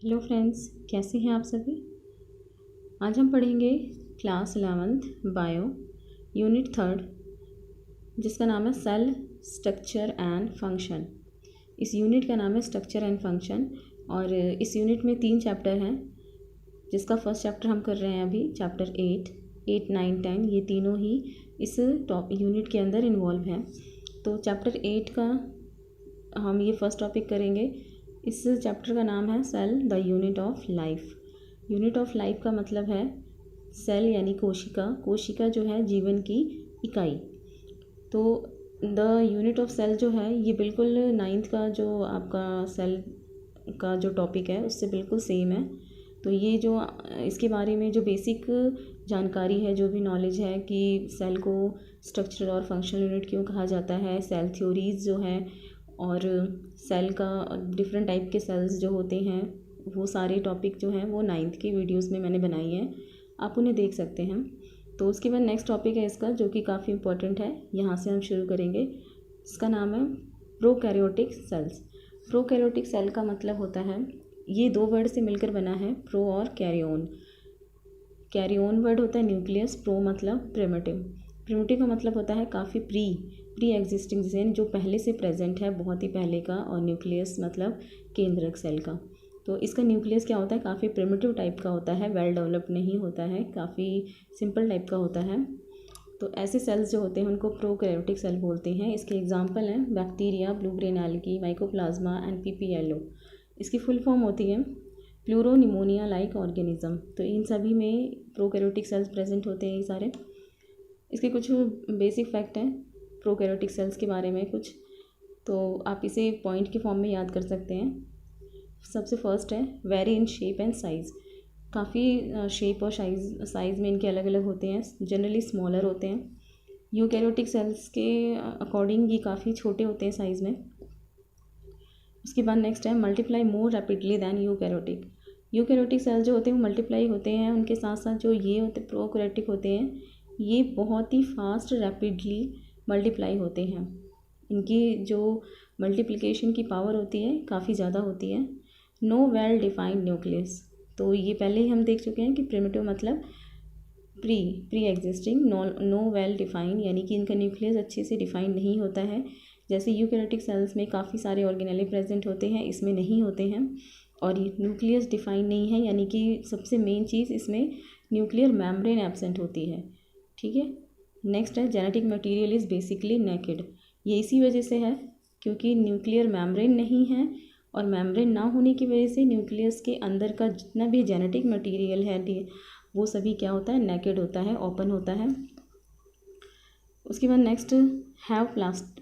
Hello friends, कैसे हैं आप सभी। आज हम पढ़ेंगे क्लास 11th बायो यूनिट 3 जिसका नाम है सेल स्ट्रक्चर एंड फंक्शन। इस यूनिट का नाम है स्ट्रक्चर एंड फंक्शन और इस यूनिट में 3 चैप्टर हैं जिसका फर्स्ट चैप्टर हम कर रहे हैं अभी, चैप्टर 8, 9, 10 ये तीनों ही इस यूनिट के अंदर इन्वॉल्व हैं। तो चैप्टर 8 का हम ये फर्स्ट टॉपिक करेंगे। इस चैप्टर का नाम है cell the unit of life. Unit of life का मतलब है सेल यानी कोशिका। कोशिका जो है जीवन की इकाई। तो द यूनिट ऑफ सेल जो है ये बिल्कुल 9th का जो आपका सेल का जो टॉपिक है उससे बिल्कुल सेम है। तो ये जो इसके बारे में जो बेसिक जानकारी है, जो भी नॉलेज है कि सेल को स्ट्रक्चर और फंक्शनल यूनिट क्यों कहा जाता है, सेल थ्योरीज जो है और सेल का डिफरेंट टाइप के सेल्स जो होते हैं, वो सारे टॉपिक जो हैं वो 9th की वीडियोस में मैंने बनाई हैं, आप उन्हें देख सकते हैं। तो उसके बाद नेक्स्ट टॉपिक है इसका जो कि काफ़ी इंपॉर्टेंट है, यहाँ से हम शुरू करेंगे। इसका नाम है प्रोकैरियोटिक सेल्स। प्रोकैरियोटिक सेल का मतलब होता है, ये 2 वर्ड से मिलकर बना है, प्रो और कैरियोन। कैरियोन वर्ड होता है न्यूक्लियस, प्रो मतलब प्रिमिटिव। प्रिमिटिव का मतलब होता है काफ़ी प्री एग्जिस्टिंग, जिसे जो पहले से प्रेजेंट है, बहुत ही पहले का। और न्यूक्लियस मतलब केंद्रक सेल का। तो इसका न्यूक्लियस क्या होता है, काफ़ी प्रिमिटिव टाइप का होता है, वेल डेवलप्ड नहीं होता है, काफ़ी सिंपल टाइप का होता है। तो ऐसे सेल्स जो होते हैं उनको प्रोकैरियोटिक सेल बोलते हैं। इसके एग्जाम्पल हैं bacteria, blue grain algae, mycoplasma and PPLO. इसकी फुल फॉर्म होती है प्लूरोनिमोनिया लाइक ऑर्गेनिज्म। तो इन सभी में प्रोकैरियोटिक सेल्स प्रेजेंट होते हैं ये सारे। इसके कुछ बेसिक फैक्ट हैं प्रोकैरियोटिक सेल्स के बारे में कुछ, तो आप इसे पॉइंट के फॉर्म में याद कर सकते हैं। सबसे फर्स्ट है very in shape and size. काफ़ी शेप और साइज़ में इनके अलग अलग होते हैं, जनरली स्मॉलर होते हैं। यूकैरियोटिक सेल्स के अकॉर्डिंग ये काफ़ी छोटे होते हैं साइज़ में। उसके बाद नेक्स्ट है multiply more rapidly than eukaryotic. Eukaryotic cell जो होते हैं वो मल्टीप्लाई होते हैं, उनके साथ साथ जो ये होते प्रोकैरियोटिक होते हैं ये बहुत ही फास्ट रैपिडली मल्टीप्लाई होते हैं। इनकी जो मल्टीप्लिकेशन की पावर होती है काफ़ी ज़्यादा होती है। No well defined nucleus. तो ये पहले ही हम देख चुके हैं कि प्रिमिटिव मतलब pre existing, no well defined यानी कि इनका न्यूक्लियस अच्छे से डिफाइंड नहीं होता है। जैसे यूकैरियोटिक सेल्स में काफ़ी सारे ऑर्गेनेले प्रेजेंट होते हैं, इसमें नहीं होते हैं। और ये न्यूक्लियस डिफाइंड नहीं है, यानी कि सबसे मेन चीज़ इसमें न्यूक्लियर मेम्ब्रेन एब्सेंट होती है। ठीक है। नेक्स्ट है genetic material is basically naked. ये इसी वजह से है क्योंकि न्यूक्लियर मेम्ब्रेन नहीं है, और मेम्ब्रेन ना होने की वजह से न्यूक्लियस के अंदर का जितना भी जेनेटिक मटेरियल है वो सभी क्या होता है, नेकेड होता है, ओपन होता है। उसके बाद नेक्स्ट हैव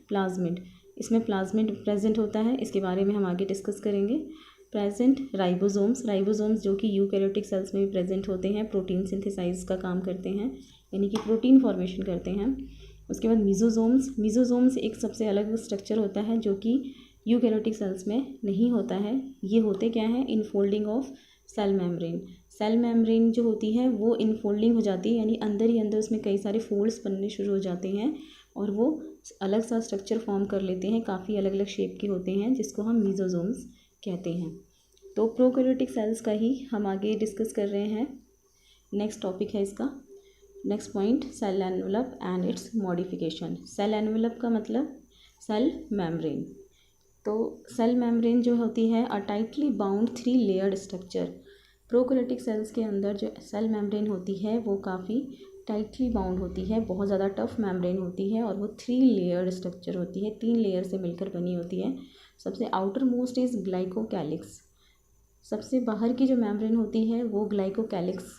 प्लाज्मिड। इसमें प्लाज्मिड प्रेजेंट होता है, इसके बारे में हम आगे डिस्कस करेंगे। प्रेजेंट राइबोसोम्स जो कि यूकैरियोटिक सेल्स में भी प्रेजेंट होते हैं, प्रोटीन सिंथेसाइज का काम करते हैं, यानी कि प्रोटीन फॉर्मेशन करते हैं। उसके बाद मीजोजोम्स एक सबसे अलग स्ट्रक्चर होता है जो कि यूकैरियोटिक सेल्स में नहीं होता है। ये होते क्या है, infolding of cell membrane. Cell membrane जो होती है वो इनफोल्डिंग हो जाती है, यानी अंदर ही अंदर उसमें कई सारे फोल्ड्स बनने शुरू हो जाते हैं और वो अलग सा स्ट्रक्चर फॉर्म कर लेते हैं, काफ़ी अलग अलग शेप के होते हैं, जिसको हम मीजोजोम्स कहते हैं। तो प्रोकैरियोटिक सेल्स का ही हम आगे डिस्कस कर रहे हैं। नेक्स्ट टॉपिक है इसका, next point cell envelope and its modification. Cell envelope का मतलब सेल मेम्ब्रेन। तो सेल मेम्ब्रेन जो होती है a tightly bound 3 layered structure. Prokaryotic cells के अंदर जो सेल मेम्ब्रेन होती है वो काफ़ी टाइटली बाउंड होती है, बहुत ज़्यादा टफ मेम्ब्रेन होती है, और वो 3 लेयर्ड स्ट्रक्चर होती है, 3 लेयर से मिलकर बनी होती है। सबसे आउटर मोस्ट इज़ ग्लाइकोकैलिक्स। सबसे बाहर की जो मेम्ब्रेन होती है वो ग्लाइकोकैलिक्स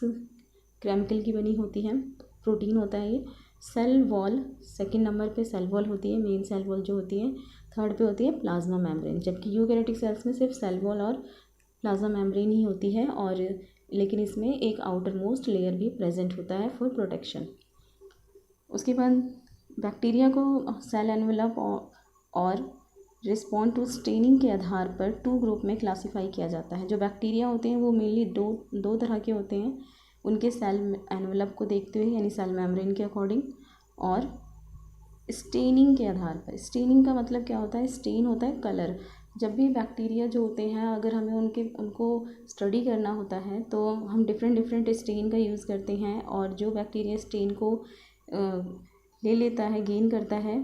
केमिकल की बनी होती है, प्रोटीन होता है ये। सेल वॉल सेकंड नंबर पे सेल वॉल होती है, मेन सेल वॉल जो होती है। थर्ड पे होती है प्लाज्मा मेम्ब्रेन, जबकि यूकैरियोटिक सेल्स में सिर्फ सेल वॉल और प्लाज्मा मेम्ब्रेन ही होती है, और लेकिन इसमें एक आउटर मोस्ट लेयर भी प्रेजेंट होता है फॉर प्रोटेक्शन। उसके बाद बैक्टीरिया को सेल एनवेलप और रिस्पॉन्ड टू स्टेनिंग के आधार पर 2 ग्रुप में क्लासीफाई किया जाता है। जो बैक्टीरिया होते हैं वो मेनली दो तरह के होते हैं, उनके सेल एनवेलप को देखते हुए, यानी सेल मेम्ब्रेन के अकॉर्डिंग, और स्टेनिंग के आधार पर। स्टेनिंग का मतलब क्या होता है, स्टेन होता है कलर, जब भी बैक्टीरिया जो होते हैं अगर हमें उनको स्टडी करना होता है तो हम डिफरेंट स्ट्रेन का यूज़ करते हैं, और जो बैक्टीरिया स्ट्रेन को ले लेता है, गेन करता है,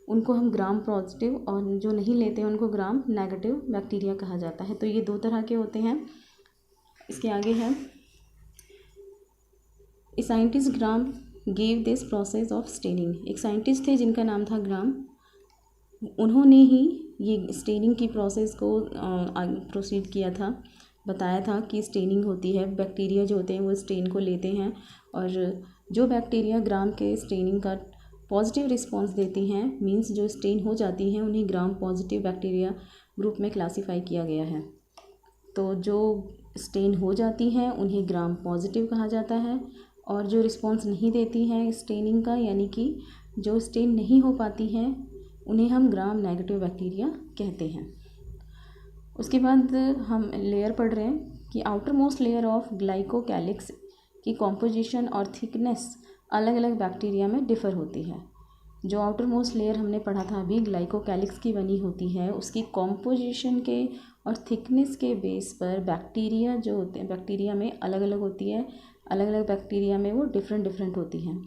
उनको हम ग्राम पॉजिटिव, और जो नहीं लेते हैं उनको ग्राम नेगेटिव बैक्टीरिया कहा जाता है। तो ये 2 तरह के होते हैं। इसके आगे है, a scientist gram gave this process of staining. एक साइंटिस्ट थे जिनका नाम था ग्राम, उन्होंने ही ये स्टेनिंग की प्रोसेस को प्रोसीड किया था, बताया था कि स्टेनिंग होती है। बैक्टीरिया जो होते हैं वो स्टेन को लेते हैं, और जो बैक्टीरिया ग्राम के स्टेनिंग का पॉजिटिव रिस्पॉन्स देती हैं, मींस जो स्टेन हो जाती हैं, उन्हें ग्राम पॉजिटिव बैक्टीरिया ग्रुप में क्लासीफाई किया गया है। तो जो स्टेन हो जाती हैं उन्हें ग्राम पॉजिटिव कहा जाता है, और जो रिस्पॉन्स नहीं देती हैं स्टेनिंग का, यानी कि जो स्टेन नहीं हो पाती हैं, उन्हें हम ग्राम नेगेटिव बैक्टीरिया कहते हैं। उसके बाद हम लेयर पढ़ रहे हैं कि outer most layer of glycocalyx की कॉम्पोजिशन और थिकनेस अलग अलग बैक्टीरिया में डिफ़र होती है। जो आउटर मोस्ट लेयर हमने पढ़ा था अभी, ग्लाइकोकैलिक्स की बनी होती है, उसकी कॉम्पोजिशन के और थिकनेस के बेस पर बैक्टीरिया जो होते हैं, बैक्टीरिया में अलग अलग होती है, अलग अलग बैक्टीरिया में वो डिफरेंट होती हैं।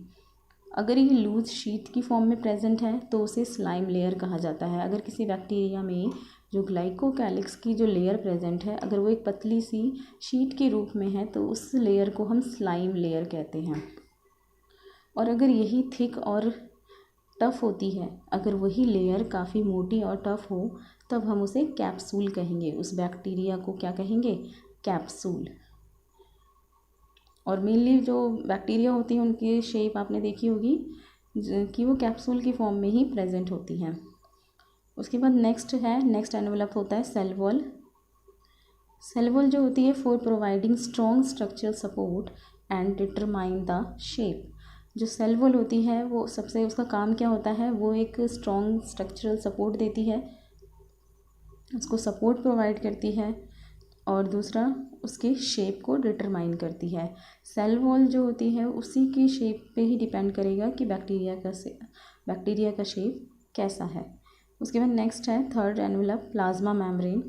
अगर ये लूज शीट की फॉर्म में प्रेजेंट है तो उसे स्लाइम लेयर कहा जाता है। अगर किसी बैक्टीरिया में जो ग्लाइकोकैलिक्स की जो लेयर प्रेजेंट है, अगर वो एक पतली सी शीट के रूप में है तो उस लेयर को हम स्लाइम लेयर कहते हैं। और अगर यही थिक और टफ़ होती है, अगर वही लेयर काफ़ी मोटी और टफ़ हो, तब हम उसे कैप्सूल कहेंगे। उस बैक्टीरिया को क्या कहेंगे? कैप्सूल। और मेनली जो बैक्टीरिया होती हैं उनकी शेप आपने देखी होगी कि वो कैप्सूल की फॉर्म में ही प्रेजेंट होती हैं। उसके बाद नेक्स्ट एनवेलप होता है सेल वॉल। सेल वॉल जो होती है for providing strong structural support and determine the shape. जो सेल वॉल होती है वो सबसे, उसका काम क्या होता है, वो एक स्ट्रॉन्ग स्ट्रक्चरल सपोर्ट देती है, उसको सपोर्ट प्रोवाइड करती है, और दूसरा उसके शेप को डिटरमाइन करती है। सेल वॉल जो होती है उसी की शेप पे ही डिपेंड करेगा कि बैक्टीरिया का शेप कैसा है। उसके बाद नेक्स्ट है थर्ड एनवेलप प्लाज्मा मेम्ब्रेन,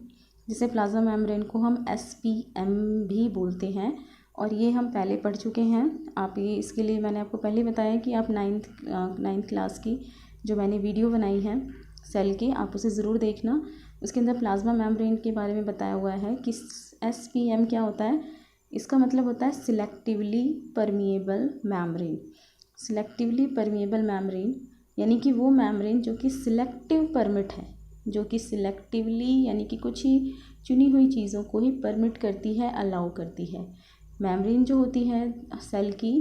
जिसे प्लाज्मा मेम्ब्रेन को हम SPM भी बोलते हैं, और ये हम पहले पढ़ चुके हैं। आप ये, इसके लिए मैंने आपको पहले बताया कि आप नाइन्थ क्लास की जो मैंने वीडियो बनाई है सेल की, आप उसे ज़रूर देखना। उसके अंदर प्लाज्मा मेम्ब्रेन के बारे में बताया हुआ है कि SPM क्या होता है। इसका मतलब होता है selectively permeable membrane. Selectively permeable membrane यानी कि वो मेम्ब्रेन जो कि सिलेक्टिव परमिट है, जो कि सिलेक्टिवली यानी कि कुछ ही चुनी हुई चीज़ों को ही परमिट करती है, अलाउ करती है। मेम्ब्रेन जो होती है सेल की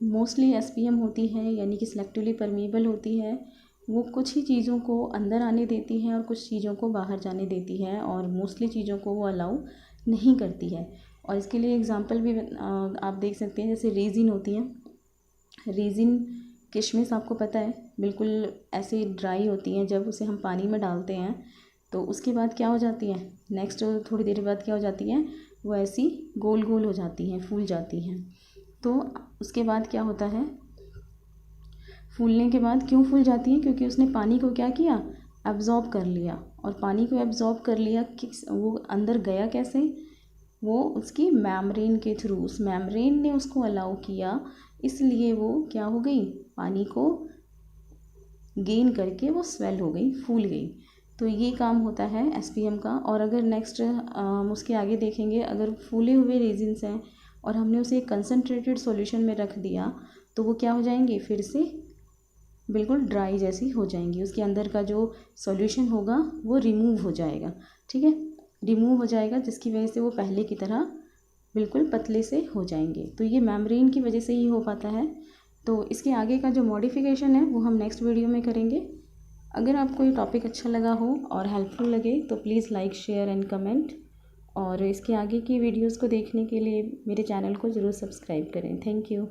मोस्टली SPM होती है, यानी कि सिलेक्टिवली परमिएबल होती है। वो कुछ ही चीज़ों को अंदर आने देती है और कुछ चीज़ों को बाहर जाने देती है, और मोस्टली चीज़ों को वो अलाउ नहीं करती है। और इसके लिए एग्जांपल भी आप देख सकते हैं, जैसे रेजिन होती है। रेजिन किशमिश आपको पता है बिल्कुल ऐसे ड्राई होती हैं, जब उसे हम पानी में डालते हैं तो उसके बाद क्या हो जाती है, नेक्स्ट थोड़ी देर बाद क्या हो जाती हैं, वो ऐसी गोल गोल हो जाती हैं, फूल जाती हैं। तो उसके बाद क्या होता है, फूलने के बाद क्यों फूल जाती हैं, क्योंकि उसने पानी को क्या किया, एब्जॉर्ब कर लिया। और पानी को एब्जॉर्ब कर लिया कि वो अंदर गया कैसे, वो उसकी मेम्ब्रेन के थ्रू, उस मेम्ब्रेन ने उसको अलाउ किया, इसलिए वो क्या हो गई, पानी को गेन करके वो स्वेल हो गई, फूल गई। तो ये काम होता है SPM का। और अगर नेक्स्ट उसके आगे देखेंगे, अगर फूले हुए रेजिन्स हैं और हमने उसे एक कंसनट्रेटेड सॉल्यूशन में रख दिया तो वो क्या हो जाएंगे, फिर से बिल्कुल ड्राई जैसी हो जाएंगी। उसके अंदर का जो सॉल्यूशन होगा वो रिमूव हो जाएगा, ठीक है, रिमूव हो जाएगा, जिसकी वजह से वो पहले की तरह बिल्कुल पतले से हो जाएंगे। तो ये मेम्ब्रेन की वजह से ही हो पाता है। तो इसके आगे का जो मॉडिफिकेशन है वो हम नेक्स्ट वीडियो में करेंगे। अगर आपको ये टॉपिक अच्छा लगा हो और हेल्पफुल लगे तो please like, share and comment, और इसके आगे की वीडियोज़ को देखने के लिए मेरे चैनल को ज़रूर सब्सक्राइब करें। Thank you.